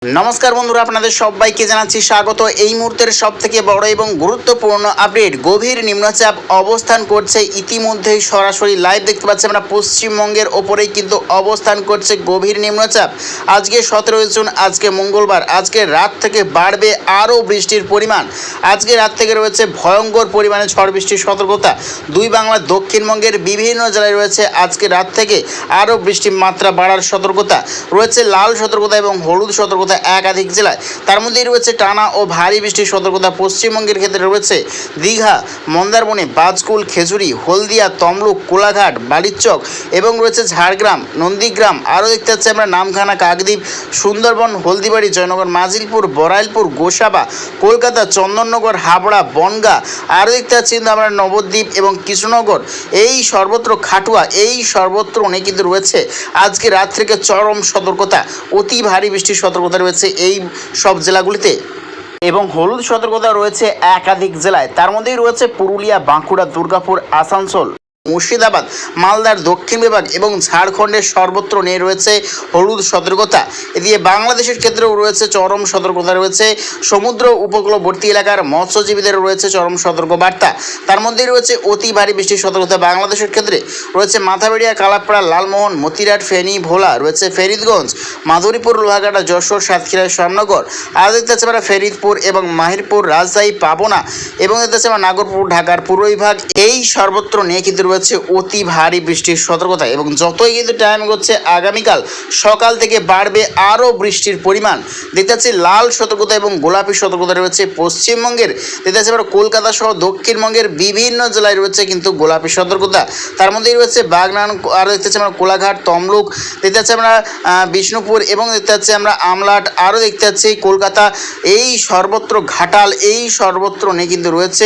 নমস্কার বন্ধুরা, আপনাদের সবাইকে জানাচ্ছি স্বাগত। এই মুহূর্তের সবথেকে বড় এবং গুরুত্বপূর্ণ আপডেট, গভীর নিম্নচাপ অবস্থান করছে ইতিমধ্যেই সরাসরি লাইভ দেখতে পাচ্ছি আমরা পশ্চিমবঙ্গের ওপরেই কিন্তু অবস্থান করছে গভীর নিম্নচাপ। আজকে 17 জুন, আজকে মঙ্গলবার, আজকে রাত থেকে বাড়বে আরও বৃষ্টির পরিমাণ। আজকে রাত থেকে রয়েছে ভয়ঙ্কর পরিমাণে ঝড় বৃষ্টির সতর্কতা। দুই বাংলার দক্ষিণবঙ্গের বিভিন্ন জেলায় রয়েছে আজকে রাত থেকে আরও বৃষ্টির মাত্রা বাড়ার সতর্কতা রয়েছে। লাল সতর্কতা এবং হলুদ সতর্কতা একাধিক জেলায়, তার মধ্যেই রয়েছে টানা ও ভারী বৃষ্টির সতর্কতা। পশ্চিমবঙ্গের ক্ষেত্রে রয়েছে দীঘা, মন্দারমণি, বাজকুল, খেজুরি, হলদিয়া, তমলুক, কোলাঘাট, বালিচক এবং রয়েছে ঝাড়গ্রাম, নন্দীগ্রাম, আরও দেখতে পাচ্ছি আমরা নামখানা, কাকদ্বীপ, সুন্দরবন, হলদিবাড়ি, জয়নগর, মাজিলপুর, বড়াইলপুর, গোসাবা, কলকাতা, চন্দননগর, হাবড়া, বনগাঁ, আরও দেখতে পাচ্ছি কিন্তু আমরা নবদ্বীপ এবং কৃষ্ণনগর, এই সর্বত্র খাটুয়া, এই সর্বত্র অনেক কিন্তু রয়েছে আজকে রাত থেকে চরম সতর্কতা, অতি ভারী বৃষ্টির সতর্কতা রয়েছে এই সব জেলাগুলিতে। এবং হলুদ সতর্কতা রয়েছে একাধিক জেলায়, তার মধ্যেই রয়েছে পুরুলিয়া, বাঁকুড়া, দুর্গাপুর, আসানসোল, মুর্শিদাবাদ, মালদার দক্ষিণ বিভাগ এবং ঝাড়খণ্ডের সর্বত্র নিয়ে রয়েছে হলুদ সতর্কতা। এদিকে বাংলাদেশের ক্ষেত্রেও রয়েছে চরম সতর্কতা রয়েছে। সমুদ্র উপকূলবর্তী এলাকার মৎস্যজীবীদের রয়েছে চরম সতর্ক বার্তা। তার মধ্যেই রয়েছে অতি ভারী বৃষ্টির সতর্কতা বাংলাদেশের ক্ষেত্রে রয়েছে মাথাবেড়িয়া, কালাপাড়া, লালমোহন, মতিরাট, ফেনী, ভোলা, রয়েছে ফেরিদগঞ্জ, মাধুরীপুর, লোহাগাড়া, যশোর, সাতক্ষীরা, শ্যামনগর, আর দেখতে পাচ্ছি আমরা ফেরিদপুর এবং মাহিরপুর, রাজশাহী, পাবনা এবং দেখতে পাচ্ছি আমরা নাগরপুর, ঢাকার পূর্ব বিভাগ, এই সর্বত্র নিয়ে কিন্তু রয়েছে অতি ভারী বৃষ্টির সতর্কতা। এবং যতই কিন্তু টাইম হচ্ছে আগামীকাল সকাল থেকে বাড়বে আরও বৃষ্টির পরিমাণ। দেখতে পাচ্ছি লাল সতর্কতা এবং গোলাপি সতর্কতা রয়েছে পশ্চিমবঙ্গের, দেখতে পাচ্ছি আমরা কলকাতা সহ দক্ষিণবঙ্গের বিভিন্ন জেলায় রয়েছে কিন্তু গোলাপি সতর্কতা। তার মধ্যেই রয়েছে বাগনান, আরও দেখতে পাচ্ছি আমরা কোলাঘাট, তমলুক, দেখতে পাচ্ছি আমরা বিষ্ণুপুর এবং দেখতে পাচ্ছি আমরা আমলাট, আরও দেখতে পাচ্ছি কলকাতা, এই সর্বত্র ঘাটাল, এই সর্বত্র নিয়ে কিন্তু রয়েছে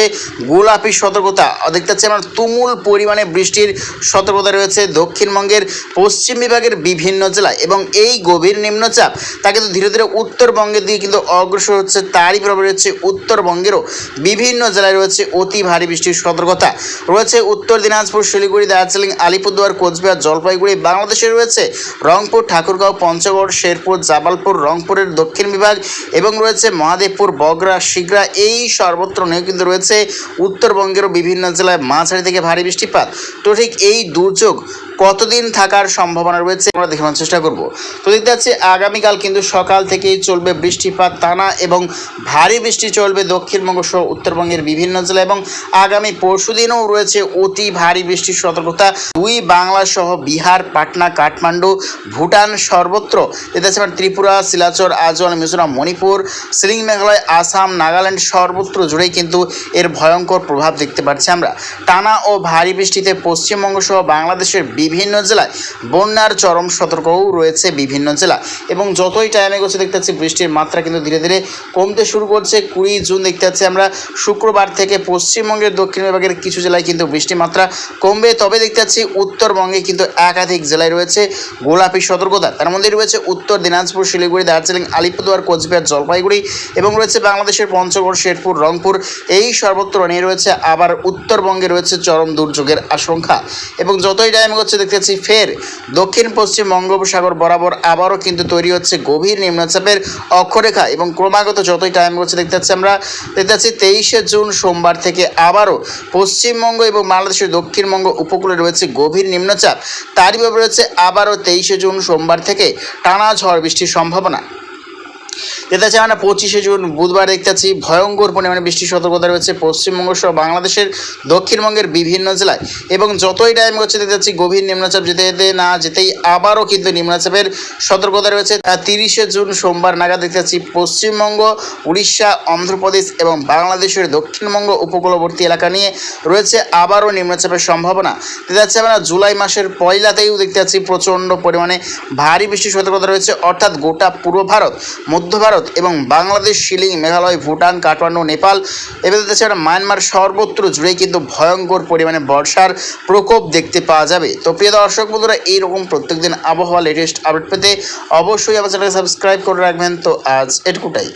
গোলাপি সতর্কতা। দেখতে পাচ্ছি আমরা তুমুল পরিমাণে বৃষ্টির সতর্কতা রয়েছে দক্ষিণবঙ্গের পশ্চিম বিভাগের বিভিন্ন জেলায়। এবং এই গভীর নিম্নচাপ তা কিন্তু ধীরে ধীরে উত্তরবঙ্গের দিকে কিন্তু অগ্রসর হচ্ছে, তারই প্রভাবে রয়েছে উত্তরবঙ্গেরও বিভিন্ন জেলায় রয়েছে অতি ভারী বৃষ্টির সতর্কতা রয়েছে। উত্তর দিনাজপুর, শিলিগুড়ি, দার্জিলিং, আলিপুরদুয়ার, কোচবিহার, জলপাইগুড়ি, বাংলাদেশে রয়েছে রংপুর, ঠাকুরগাঁও, পঞ্চগড়, শেরপুর, জামালপুর, রংপুরের দক্ষিণ বিভাগ এবং রয়েছে মহাদেবপুর, বগরা, শিগরা, এই সর্বত্র নিয়ে কিন্তু রয়েছে উত্তরবঙ্গেরও বিভিন্ন জেলায় মাঝারি থেকে ভারী বৃষ্টিপাত। তো ঠিক এই দুর্যোগ কতদিন থাকার সম্ভাবনা রয়েছে আমরা দেখানোর চেষ্টা করব। তো দেখতে পাচ্ছি আগামীকাল কিন্তু সকাল থেকেই চলবে বৃষ্টিপাত, টানা এবং ভারী বৃষ্টি চলবে দক্ষিণবঙ্গ সহ উত্তরবঙ্গের বিভিন্ন জেলা। এবং আগামী পরশুদিনও রয়েছে অতি ভারী বৃষ্টির সতর্কতা দুই বাংলা সহ বিহার, পাটনা, কাঠমান্ডু, ভুটান, সর্বত্র দেখতে পাচ্ছি আমরা ত্রিপুরা, শিলাচর, আজওয়ান, মিজোরাম, মণিপুর, সিলিং, মেঘালয়, আসাম, নাগাল্যান্ড, সর্বত্র জুড়েই কিন্তু এর ভয়ঙ্কর প্রভাব দেখতে পাচ্ছি আমরা। টানা ও ভারী বৃষ্টিতে পশ্চিমবঙ্গ সহ বাংলাদেশের বিভিন্ন জেলায় বন্যার চরম সতর্কও রয়েছে বিভিন্ন জেলা। এবং যতই টাইমে গেছে দেখতে পাচ্ছি বৃষ্টির মাত্রা কিন্তু ধীরে ধীরে কমতে শুরু করছে। 20 জুন দেখতে পাচ্ছি আমরা শুক্রবার থেকে পশ্চিমবঙ্গের দক্ষিণ বিভাগের কিছু জেলায় কিন্তু বৃষ্টির মাত্রা কমবে। তবে দেখতে পাচ্ছি উত্তরবঙ্গে কিন্তু একাধিক জেলায় রয়েছে গোলাপি সতর্কতা। তার মধ্যে রয়েছে উত্তর দিনাজপুর, শিলিগুড়ি, দার্জিলিং, আলিপুরদুয়ার, কোচবিহার, জলপাইগুড়ি এবং রয়েছে বাংলাদেশের পঞ্চগড়, শেরপুর, রংপুর, এই সর্বত্র নিয়ে রয়েছে। আবার উত্তরবঙ্গে রয়েছে চরম দুর্যোগের আশঙ্কা। এবং যতই টাইম হচ্ছে দেখতে পাচ্ছি ফের দক্ষিণ পশ্চিম বঙ্গোপসাগর বরাবর আবারও কিন্তু তৈরি হচ্ছে গভীর নিম্নচাপের অক্ষরেখা। এবং ক্রমাগত যতই টাইম হচ্ছে দেখতে পাচ্ছি আমরা 23 জুন সোমবার থেকে আবারও পশ্চিমবঙ্গ এবং বাংলাদেশের দক্ষিণবঙ্গ উপকূলে রয়েছে গভীর নিম্নচাপ। তারই ভাবে রয়েছে আবারও 23 জুন সোমবার থেকে টানা ঝড় বৃষ্টির সম্ভাবনা। যেটা হচ্ছে আমরা 25 জুন বুধবার দেখতে পাচ্ছি ভয়ঙ্কর পরিমাণে বৃষ্টির সতর্কতা রয়েছে পশ্চিমবঙ্গ সহ বাংলাদেশের দক্ষিণবঙ্গের বিভিন্ন জেলায়। এবং যতই টাইম হচ্ছে দেখতে পাচ্ছি গভীর নিম্নচাপ যেতে যেতে না যেতেই আবারও কিন্তু নিম্নচাপের সতর্কতা রয়েছে। 30 জুন সোমবার নাগাদ দেখতে পাচ্ছি পশ্চিমবঙ্গ, উড়িষ্যা, অন্ধ্রপ্রদেশ এবং বাংলাদেশের দক্ষিণবঙ্গ উপকূলবর্তী এলাকা নিয়ে রয়েছে আবারও নিম্নচাপের সম্ভাবনা। দেখতে পাচ্ছি আমরা জুলাই মাসের পয়লাতেও দেখতে পাচ্ছি প্রচণ্ড পরিমাণে ভারী বৃষ্টির সতর্কতা রয়েছে, অর্থাৎ গোটা পূর্ব ভারত, মধ্য ভারত এবং বাংলাদেশ, শিলিং, মেঘালয়, ভুটান, কাঠমান্ডু, নেপাল এবং মায়ানমার, সর্বত্র জুড়েই কিন্তু ভয়ঙ্কর পরিমাণে বর্ষার প্রকোপ দেখতে পাওয়া যাবে। তো প্রিয় দর্শক বন্ধুরা, এইরকম প্রত্যেকদিন আবহাওয়া লেটেস্ট আপডেট পেতে অবশ্যই আমার চ্যানেলকে সাবস্ক্রাইব করে রাখবেন। তো আজ এটুকুটাই।